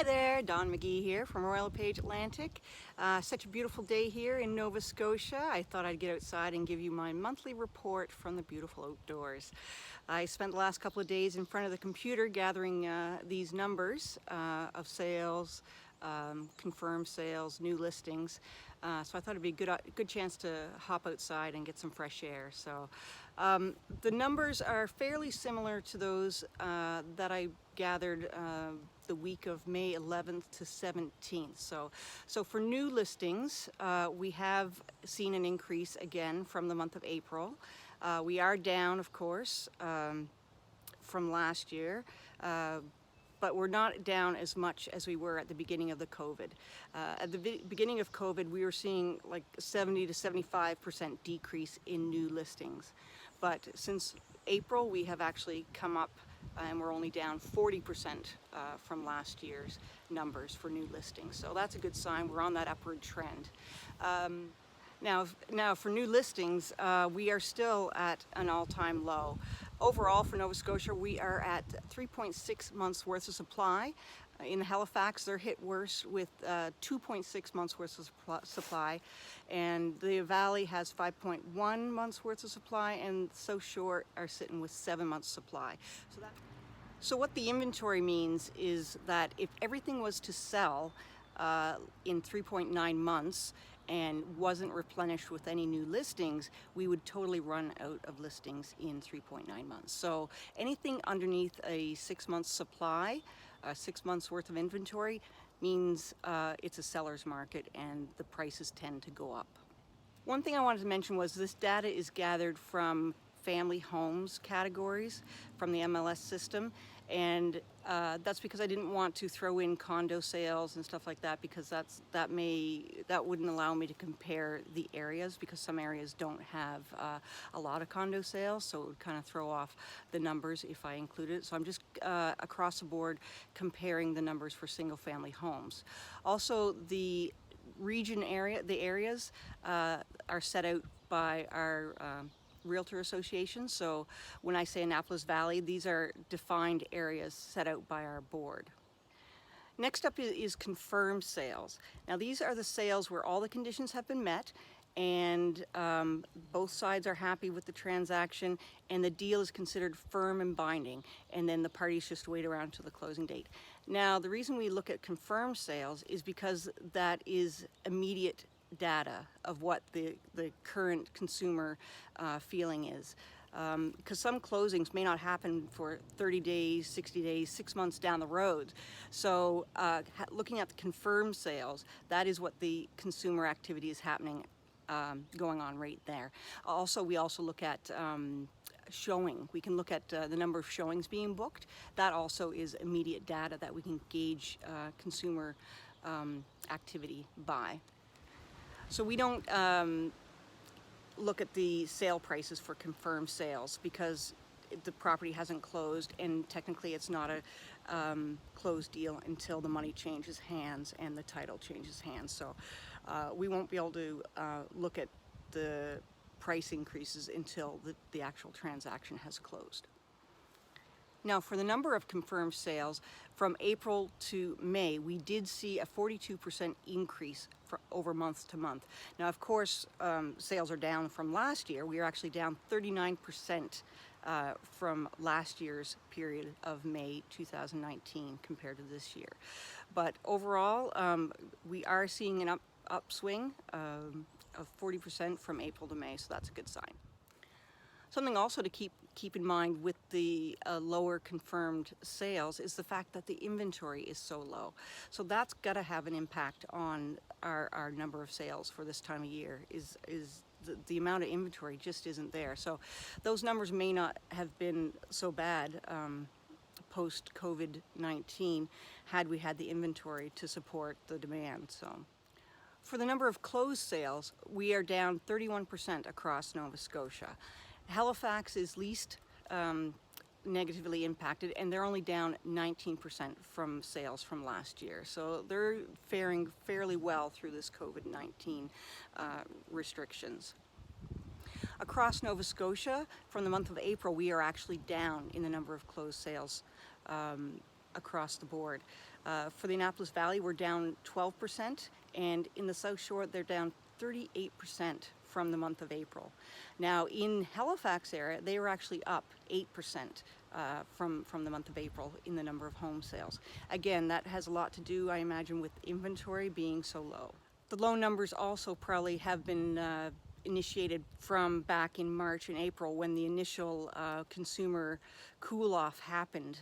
there, Don McGee here from Royal LePage Atlantic. Such a beautiful day here in Nova Scotia. I thought I'd get outside and give you my monthly report from the beautiful outdoors. I spent the last couple of days in front of the computer gathering these numbers of sales, confirmed sales, new listings. So I thought it'd be a good chance to hop outside and get some fresh air. So the numbers are fairly similar to those that I gathered the week of May 11th to 17th. So for new listings, we have seen an increase again from the month of April. We are down, of course, from last year. But we're not down as much as we were at the beginning of the COVID. At the beginning of COVID, we were seeing like 70 to 75% decrease in new listings. But since April, we have actually come up and we're only down 40% from last year's numbers for new listings. So that's a good sign. We're on that upward trend. Now for new listings, we are still at an all-time low. Overall, for Nova Scotia, we are at 3.6 months worth of supply. In Halifax, they're hit worse with 2.6 months worth of supply, and the Valley has 5.1 months worth of supply, and South Shore are sitting with 7 months supply. So what the inventory means is that if everything was to sell in 3.9 months and wasn't replenished with any new listings, we would totally run out of listings in 3.9 months. So anything underneath a 6 month supply, 6 months worth of inventory, means it's a seller's market and the prices tend to go up. One thing I wanted to mention was this data is gathered from family homes categories from the MLS system, and that's because I didn't want to throw in condo sales and stuff like that, because that wouldn't allow me to compare the areas, because some areas don't have a lot of condo sales, so it would kind of throw off the numbers if I included it. So I'm just across the board comparing the numbers for single family homes. Also, the areas are set out by our Realtor Association. So when I say Annapolis Valley, these are defined areas set out by our board. Next up is confirmed sales. Now these are the sales where all the conditions have been met and both sides are happy with the transaction and the deal is considered firm and binding, and then the parties just wait around to the closing date. Now the reason we look at confirmed sales is because that is immediate data of what the current consumer feeling is. Because some closings may not happen for 30 days, 60 days, 6 months down the road. So looking at the confirmed sales, that is what the consumer activity is happening, going on right there. We also look at showing. We can look at the number of showings being booked. That also is immediate data that we can gauge consumer activity by. So we don't look at the sale prices for confirmed sales because the property hasn't closed, and technically it's not a closed deal until the money changes hands and the title changes hands. So we won't be able to look at the price increases until the actual transaction has closed. Now for the number of confirmed sales, from April to May, we did see a 42% increase over month to month. Now of course, sales are down from last year. We are actually down 39% from last year's period of May 2019 compared to this year. But overall, we are seeing an upswing of 40% from April to May, so that's a good sign. Something also to keep in mind with the lower confirmed sales is the fact that the inventory is so low. So that's got to have an impact on our number of sales for this time of year. Is the amount of inventory just isn't there. So those numbers may not have been so bad post COVID-19 had we had the inventory to support the demand. So for the number of closed sales, we are down 31% across Nova Scotia. Halifax is least negatively impacted, and they're only down 19% from sales from last year. So they're faring fairly well through this COVID-19 restrictions. Across Nova Scotia, from the month of April, we are actually down in the number of closed sales across the board. For the Annapolis Valley, we're down 12%, and in the South Shore, they're down 38% from the month of April. Now, in Halifax area, they were actually up 8% from the month of April in the number of home sales. Again, that has a lot to do, I imagine, with inventory being so low. The low numbers also probably have been initiated from back in March and April, when the initial consumer cool-off happened,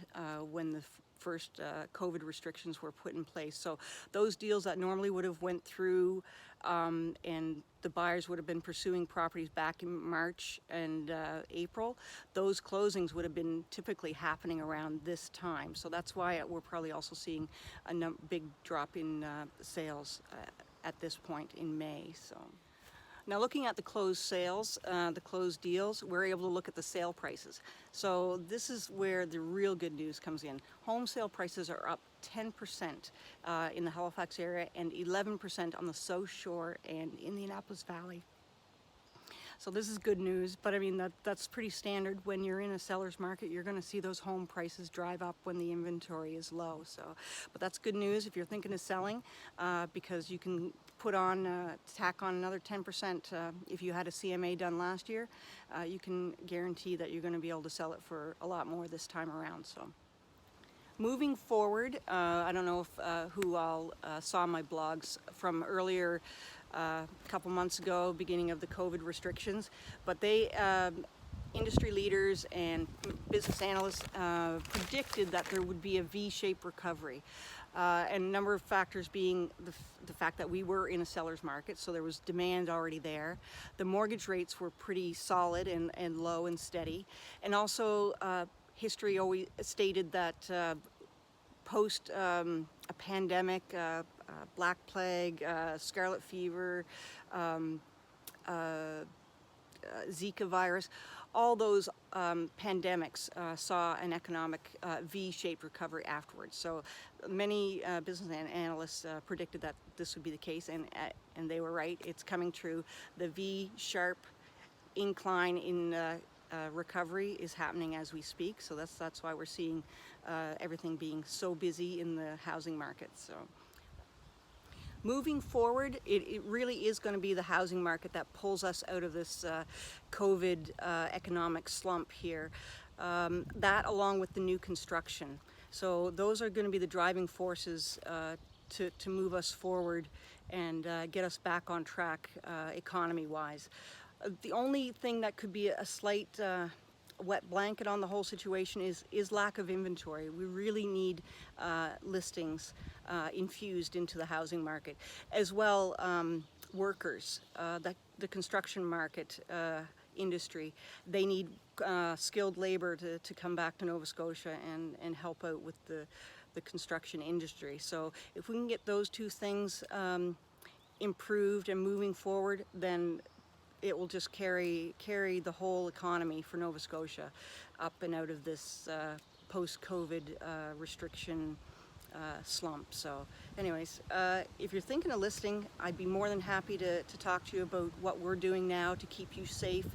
when the first COVID restrictions were put in place. So those deals that normally would have went through and the buyers would have been pursuing properties back in March and April, those closings would have been typically happening around this time. So that's why we're probably also seeing a big drop in sales at this point in May. So. Now, looking at the closed sales, the closed deals, we're able to look at the sale prices. So this is where the real good news comes in. Home sale prices are up 10% in the Halifax area and 11% on the South Shore and in the Annapolis Valley. So this is good news, but I mean, that's pretty standard. When you're in a seller's market, you're going to see those home prices drive up when the inventory is low. So, but that's good news if you're thinking of selling, because you can put on, tack on another 10%. If you had a CMA done last year, you can guarantee that you're going to be able to sell it for a lot more this time around. So. Moving forward, I don't know if who all saw my blogs from earlier, a couple months ago, beginning of the COVID restrictions, but they, industry leaders and business analysts predicted that there would be a V-shaped recovery. And a number of factors being the fact that we were in a seller's market, so there was demand already there. The mortgage rates were pretty solid and low and steady. And also, history always stated that post a pandemic, Black Plague, Scarlet Fever, Zika virus, all those pandemics saw an economic V-shaped recovery afterwards. So many business analysts predicted that this would be the case, and they were right. It's coming true. The V-sharp incline in recovery is happening as we speak. So that's why we're seeing everything being so busy in the housing market. So. Moving forward, it really is going to be the housing market that pulls us out of this COVID economic slump here. That along with the new construction. So those are going to be the driving forces to move us forward and get us back on track economy-wise. The only thing that could be a slight wet blanket on the whole situation is lack of inventory. We really need listings infused into the housing market. As well, workers, the construction market industry, they need skilled labor to come back to Nova Scotia and help out with the construction industry. So if we can get those two things improved and moving forward, then it will just carry the whole economy for Nova Scotia up and out of this post-COVID restriction slump. So anyways, if you're thinking of listing, I'd be more than happy to talk to you about what we're doing now to keep you safe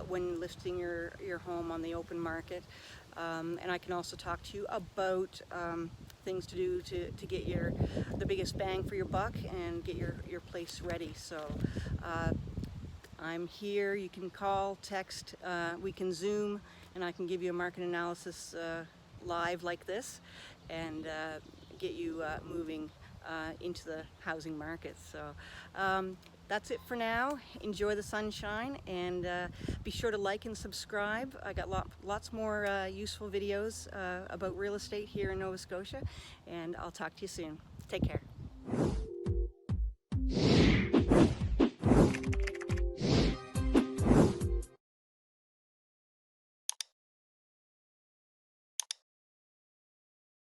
when listing your home on the open market. And I can also talk to you about things to do to get the biggest bang for your buck and get your place ready. So I'm here. You can call, text, we can Zoom, and I can give you a market analysis live like this and get you moving into the housing market. So that's it for now. Enjoy the sunshine, and be sure to like and subscribe. I got lots more useful videos about real estate here in Nova Scotia, and I'll talk to you soon. Take care.